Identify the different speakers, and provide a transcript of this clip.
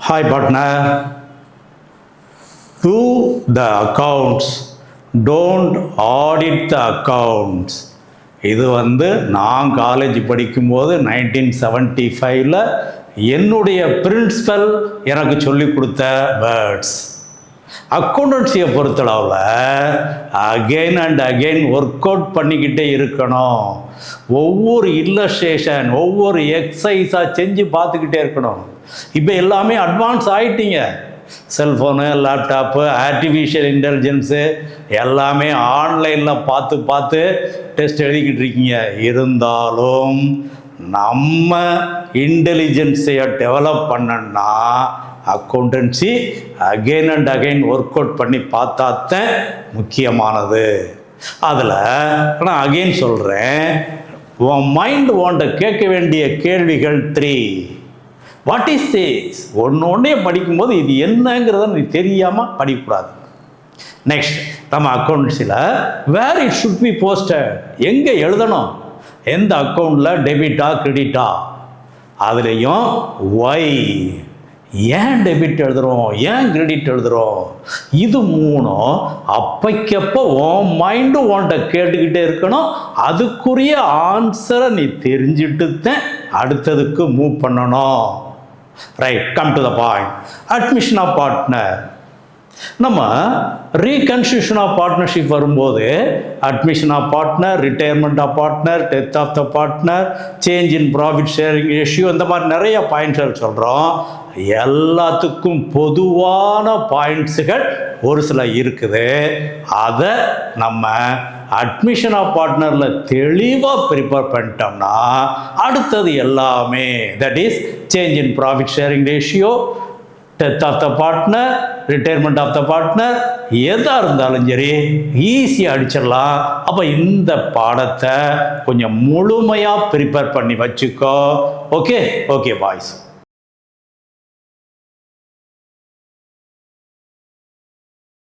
Speaker 1: Hi partner, do the accounts, don't audit the accounts. இது நான் college படிக்கும்போது 1975ல் என்னுடைய பிரின்சிபல் எனக்கு சொல்லிக் கொடுத்த வேர்ட்ஸ். அக்கௌண்டன்சியை பொறுத்தளவில் again and again work out பண்ணிக்கிட்டே இருக்கணும். ஒவ்வொரு இல்லஸ்ட்ரேஷன் ஒவ்வொரு எக்ஸசைஸாக செஞ்சு பார்த்துக்கிட்டே இருக்கணும். இப்போ எல்லாமே அட்வான்ஸ் ஆகிட்டீங்க. செல்ஃபோனு, லேப்டாப்பு, ஆர்டிஃபிஷியல் இன்டெலிஜென்ஸு எல்லாமே ஆன்லைனில் பார்த்து டெஸ்ட் எழுதிக்கிட்டு இருக்கீங்க. இருந்தாலும் நம்ம இன்டெலிஜென்ஸையை டெவலப் பண்ணணும்னா accountancy again and again work out பண்ணி பார்த்தாத்தான் முக்கியமானது. அதில் நான் அகெயின் சொல்கிறேன், உன் மைண்ட் உன்ட்ட கேட்க வேண்டிய கேள்விகள் 3. What is this? ஒன்றே படிக்கும்போது இது என்னங்கிறத நீ தெரியாமல் படிக்கக்கூடாது. நெக்ஸ்ட், நம்ம அக்கௌண்ட்ஸில் வேர் இட் ஷுட் பி போஸ்டட், எங்கே எழுதணும், எந்த அக்கௌண்ட்டில் டெபிட்டா கிரெடிட்டா, அதுலேயும் ஒய், ஏன் டெபிட் எழுதுகிறோம், ஏன் கிரெடிட் எழுதுகிறோம், இது 3 அப்பைக்கப்போ உன் மைண்டு உன்ட்ட கேட்டுக்கிட்டே இருக்கணும். அதுக்குரிய ஆன்சரை நீ தெரிஞ்சுட்டு தான் அடுத்ததுக்கு மூவ் பண்ணணும். Right, come to the point. Admission of partner. நம்ம ரீகன்ஸ்டியூஷன் ஆஃப் பார்ட்னர்ஷிப் வரும்போது admission of partner, retirement of partner, death of the partner, change in profit sharing ratio, இந்த மாதிரி நிறைய பாயிண்ட்ஸ்கள் சொல்கிறோம். எல்லாத்துக்கும் பொதுவான பாயிண்ட்ஸுகள் ஒரு சில இருக்குது. அதை நம்ம அட்மிஷன் ஆஃப் பார்ட்னரில் தெளிவாக ப்ரிப்பேர் பண்ணிட்டோம்னா அடுத்தது எல்லாமே, that is change in profit sharing ratio, death of the partner, retirement of the partner, எதாக இருந்தாலும் சரி ஈஸியாக அடிச்சிடலாம். அப்போ இந்த பாடத்தை கொஞ்சம் முழுமையாக ப்ரிப்பேர் பண்ணி வச்சுக்கோ. Okay boys.